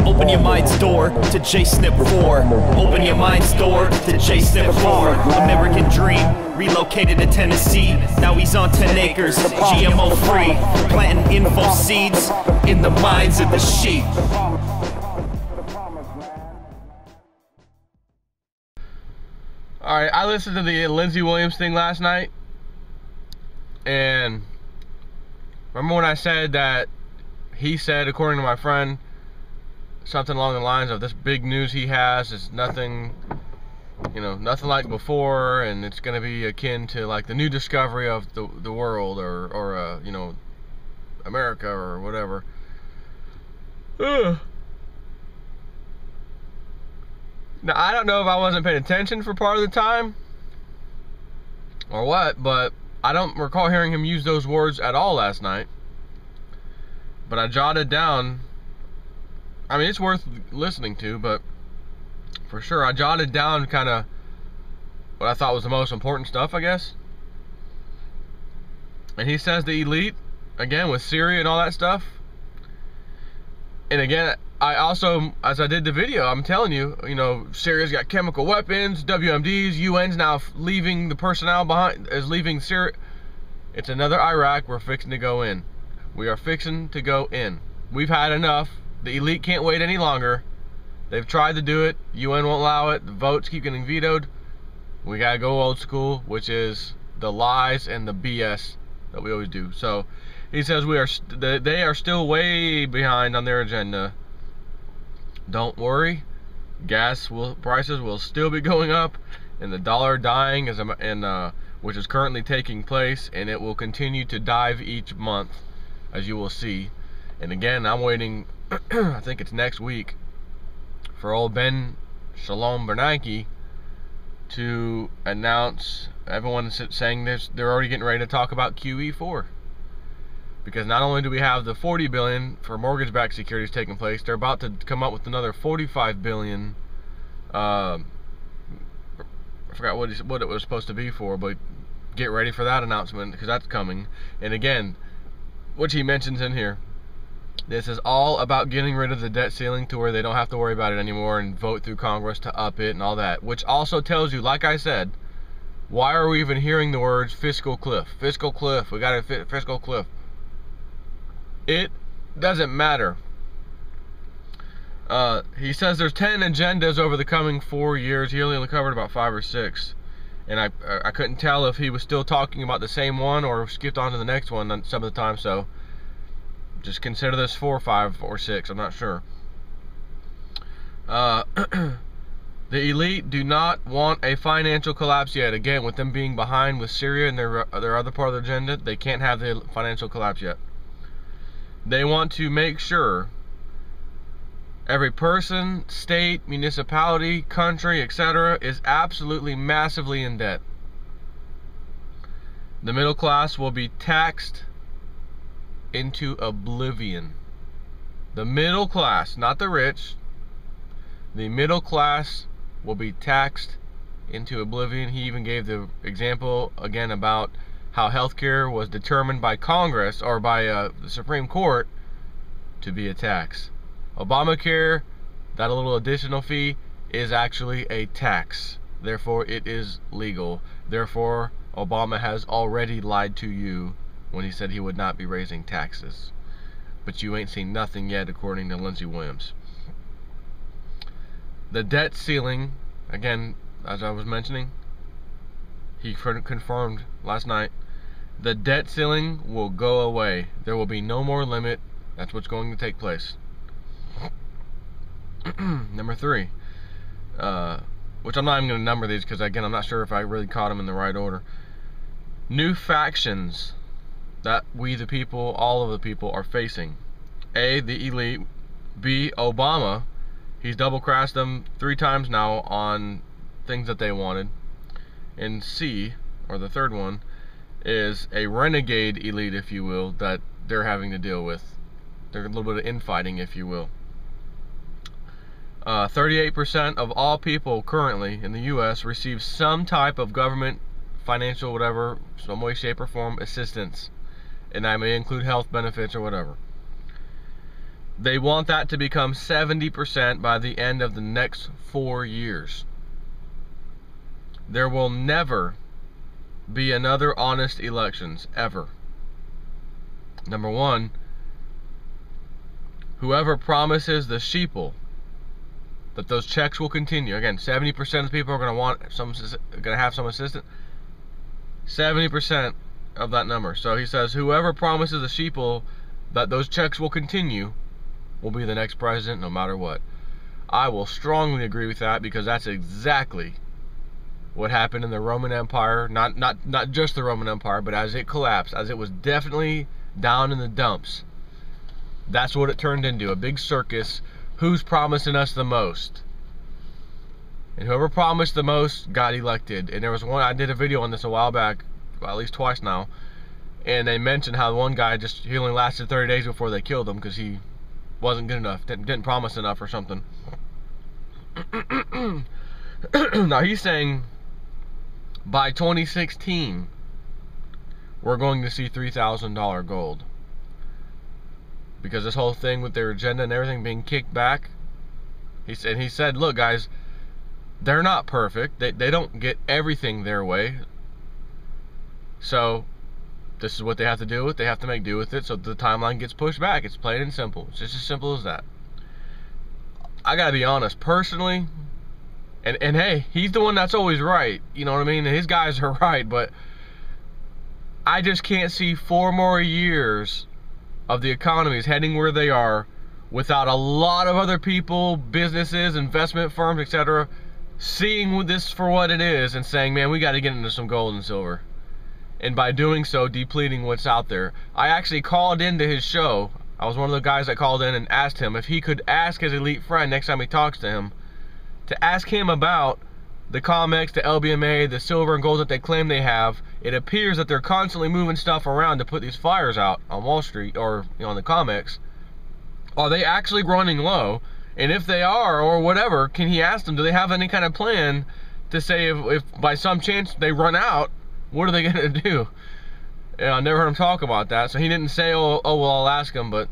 Open your mind's door to J-Snip 4. Open your mind's door to J-Snip 4. American dream, relocated to Tennessee. Now he's on 10 acres, GMO free. Planting info seeds in the minds of the sheep. Alright, I listened to the Lindsey Williams thing last night. And remember when I said that he said, according to my friend, something along the lines of this big news he has is nothing, you know, nothing like before, and it's going to be akin to like the new discovery of the world, or you know, America or whatever. Ugh. Now, I don't know if I wasn't paying attention for part of the time or what, but I don't recall hearing him use those words at all last night. But I jotted down, I mean, it's worth listening to, but for sure, I jotted down kind of what I thought was the most important stuff, I guess. And he says the elite, again, with Syria and all that stuff. And again, I also, as I did the video, I'm telling you, you know, Syria's got chemical weapons, WMDs, UN's now leaving the personnel behind, is leaving Syria. It's another Iraq we're fixing to go in. We are fixing to go in. We've had enough. The elite can't wait any longer. They've tried to do it. UN won't allow it. The votes keep getting vetoed. We gotta go old school, which is the lies and the BS that we always do. So he says they are still way behind on their agenda. Don't worry, prices will still be going up, and the dollar dying which is currently taking place, and it will continue to dive each month, as you will see. And again, I'm waiting. I think it's next week for old Ben Shalom Bernanke to announce. Everyone's saying they're already getting ready to talk about QE4. Because not only do we have the $40 billion for mortgage-backed securities taking place, they're about to come up with another $45 billion. I forgot what it was supposed to be for, but get ready for that announcement, because that's coming. And again, which he mentions in here, this is all about getting rid of the debt ceiling to where they don't have to worry about it anymore and vote through Congress to up it and all that. Which also tells you, like I said, why are we even hearing the words fiscal cliff? Fiscal cliff. We got a fiscal cliff. It doesn't matter. He says there's 10 agendas over the coming 4 years. He only covered about 5 or 6. And I couldn't tell if he was still talking about the same one or skipped on to the next one some of the time. So just consider this 4, 5, or 6. I'm not sure. The elite do not want a financial collapse yet. Again, with them being behind with Syria and their other part of the agenda, they can't have the financial collapse yet. They want to make sure every person, state, municipality, country, etc. is absolutely massively in debt. The middle class will be taxed into oblivion. The middle class, not the rich, the middle class will be taxed into oblivion. He even gave the example again about how healthcare was determined by Congress or by the Supreme Court to be a tax. Obamacare, that little additional fee, is actually a tax. Therefore, it is legal. Therefore, Obama has already lied to you when he said he would not be raising taxes. But you ain't seen nothing yet, according to Lindsey Williams. The debt ceiling, again, as I was mentioning, he confirmed last night, the debt ceiling will go away. There will be no more limit. That's what's going to take place. Number 3, which I'm not even going to number these because, again, I'm not sure if I really caught them in the right order. New factions that we the people, all of the people, are facing. A, the elite. B, Obama. He's double-crossed them 3 times now on things that they wanted. And C, or the third one, is a renegade elite, if you will, that they're having to deal with. There's a little bit of infighting, if you will. 38% of all people currently in the U.S. receive some type of government, financial, whatever, some way, shape, or form assistance. And that may include health benefits or whatever. They want that to become 70% by the end of the next 4 years. There will never be another honest elections, ever. Number one, whoever promises the sheeple that those checks will continue. Again, 70% of the people are going to have some assistance. 70% of that number. So he says, whoever promises the sheeple that those checks will continue will be the next president, no matter what. I will strongly agree with that, because that's exactly what happened in the Roman Empire. Not just the Roman Empire, but as it collapsed, as it was definitely down in the dumps. That's what it turned into, a big circus. Who's promising us the most? And whoever promised the most got elected. And there was one, I did a video on this a while back, well, at least twice now, and they mentioned how one guy he only lasted 30 days before they killed him because he wasn't good enough, didn't promise enough or something. Now he's saying by 2016 we're going to see $3,000 gold, because this whole thing with their agenda and everything being kicked back. He said, look guys, they're not perfect. They don't get everything their way. So this is what they have to deal with. They have to make do with it. So the timeline gets pushed back. It's plain and simple. It's just as simple as that. I gotta be honest, personally, and hey, he's the one that's always right. You know what I mean? His guys are right, but I just can't see 4 more years of the economies heading where they are without a lot of other people, businesses, investment firms, etc., seeing this for what it is and saying, man, we got to get into some gold and silver. And by doing so, depleting what's out there. I actually called into his show. I was one of the guys that called in and asked him if he could ask his elite friend next time he talks to him, to ask him about the COMEX, the LBMA, the silver and gold that they claim they have. It appears that they're constantly moving stuff around to put these fires out on Wall Street, or on the COMEX. Are they actually running low? And if they are, or whatever, can he ask them, do they have any kind of plan to say if by some chance they run out, what are they going to do? I never heard him talk about that. So he didn't say, oh well, I'll ask him, but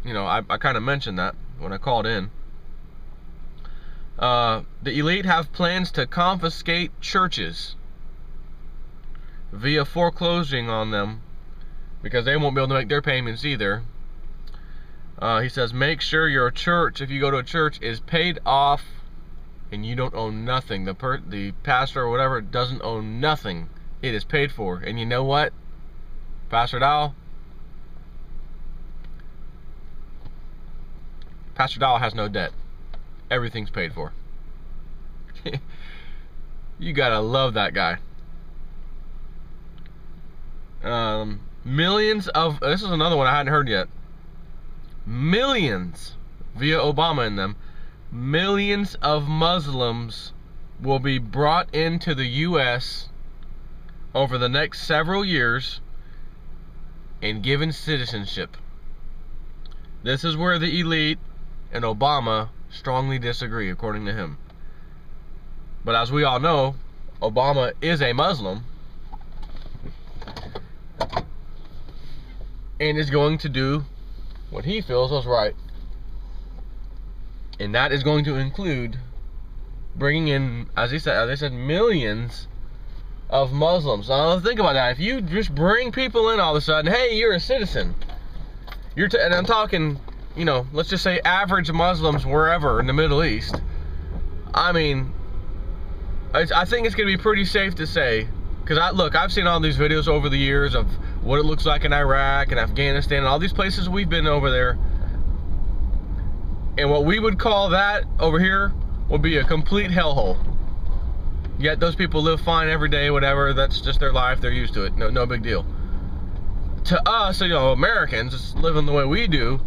you know, I kind of mentioned that when I called in. The elite have plans to confiscate churches via foreclosing on them, because they won't be able to make their payments either. He says, make sure your church, if you go to a church, is paid off and you don't own nothing. The pastor or whatever doesn't own nothing. It is paid for. And you know what, Pastor Dow has no debt. Everything's paid for. You gotta love that guy. Millions of, this is another one I hadn't heard yet. Millions, via Obama in them, millions of Muslims will be brought into the U.S. over the next several years and given citizenship. This is where the elite and Obama strongly disagree, according to him. But as we all know, Obama is a Muslim and is going to do what he feels is right. And that is going to include bringing in, as I said, millions of Muslims. Now think about that. If you just bring people in all of a sudden, hey, you're a citizen. And I'm talking, you know, let's just say average Muslims wherever in the Middle East. I mean, I think it's going to be pretty safe to say, because I've seen all these videos over the years of what it looks like in Iraq and Afghanistan and all these places we've been over there. And what we would call that over here would be a complete hellhole. Yet those people live fine every day, whatever. That's just their life. They're used to it. No big deal. To us, you know, Americans, just living the way we do,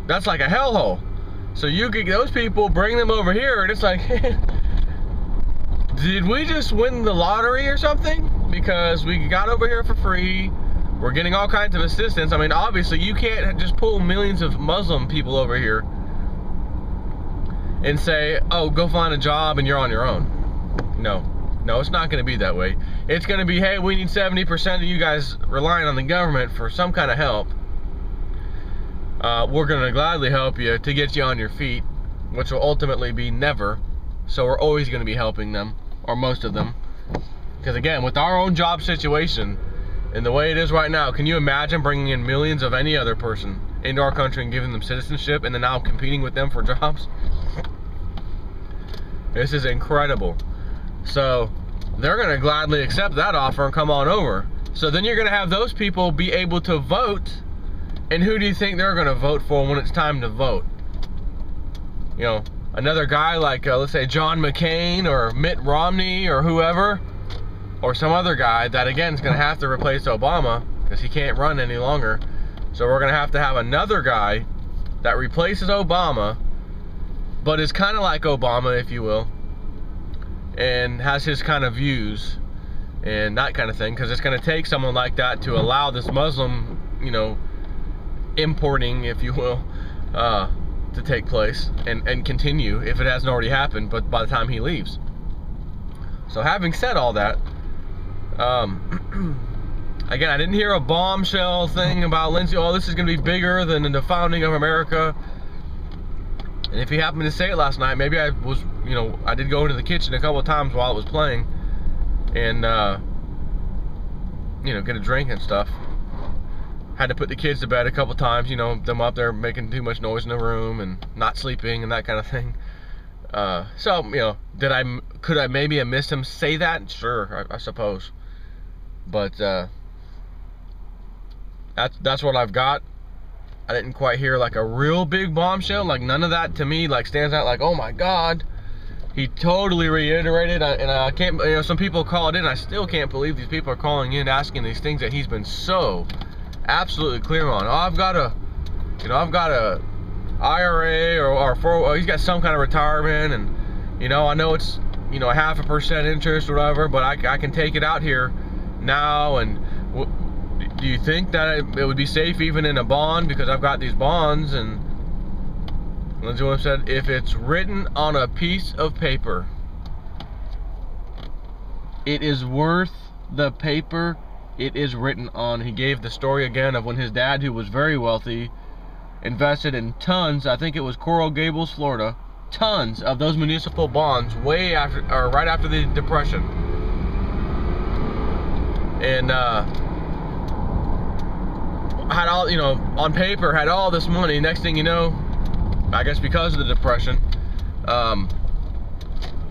that's like a hellhole. So you get those people, bring them over here, and it's like, did we just win the lottery or something? Because we got over here for free. We're getting all kinds of assistance. I mean, obviously, you can't just pull millions of Muslim people over here and say, oh, go find a job and you're on your own. No, it's not going to be that way. It's going to be, hey, we need 70% of you guys relying on the government for some kind of help. we're going to gladly help you to get you on your feet, which will ultimately be never. So we're always going to be helping them, or most of them. Because again, with our own job situation and the way it is right now, can you imagine bringing in millions of any other person into our country and giving them citizenship and then now competing with them for jobs? This is incredible. So they're going to gladly accept that offer and come on over. So then you're going to have those people be able to vote. And who do you think they're going to vote for when it's time to vote? You know, another guy like, let's say, John McCain or Mitt Romney or whoever, or some other guy that, again, is going to have to replace Obama because he can't run any longer. So we're going to have another guy that replaces Obama, but is kind of like Obama, if you will, and has his kind of views and that kind of thing, because it's going to take someone like that to allow this Muslim, you know, importing, if you will, to take place and continue if it hasn't already happened, but by the time he leaves. So having said all that, again, I didn't hear a bombshell thing about Lindsey, oh, this is going to be bigger than the founding of America. And if he happened to say it last night, maybe I was, you know, I did go into the kitchen a couple of times while it was playing and, you know, get a drink and stuff. Had to put the kids to bed a couple of times, you know, them up there making too much noise in the room and not sleeping and that kind of thing. So, you know, could I maybe have missed him say that? Sure, I suppose. But that's what I've got. I didn't quite hear like a real big bombshell. Like none of that to me like stands out like, oh my God. He totally reiterated, and I can't, you know, some people called in. I still can't believe these people are calling in asking these things that he's been so absolutely clear on. Oh, I've got a IRA or he's got some kind of retirement, and you know, I know it's, you know, 0.5% interest or whatever, but I can take it out here now. And do you think that it would be safe even in a bond because I've got these bonds? And Lindsey Williams said, if it's written on a piece of paper, it is worth the paper it is written on. He gave the story again of when his dad, who was very wealthy, invested in tons, I think it was Coral Gables, Florida, tons of those municipal bonds way after, or right after the Depression. And had all, you know, on paper, had all this money. Next thing you know, I guess because of the Depression,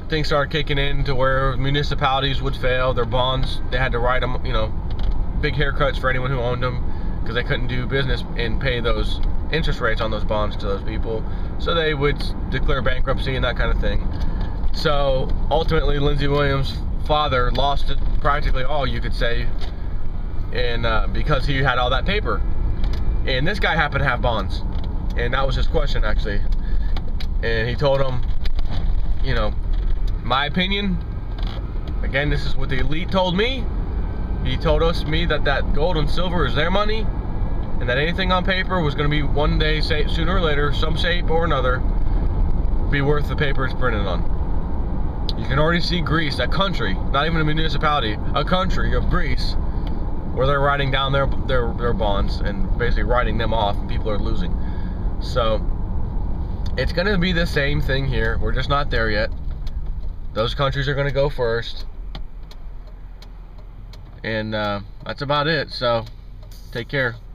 things started kicking in to where municipalities would fail. Their bonds, they had to write them, you know, big haircuts for anyone who owned them because they couldn't do business and pay those interest rates on those bonds to those people. So they would declare bankruptcy and that kind of thing. So ultimately, Lindsey Williams' father lost it practically all, you could say, and because he had all that paper. And this guy happened to have bonds, and that was his question, actually. And he told him, you know, my opinion, again, this is what the elite told me. He told me that gold and silver is their money, and that anything on paper was going to be one day, sooner or later, some shape or another, be worth the paper it's printed on. You can already see Greece, a country, not even a municipality, a country of Greece, where they're writing down their bonds and basically writing them off, and people are losing. So it's going to be the same thing here. We're just not there yet. Those countries are going to go first, and that's about it. So take care.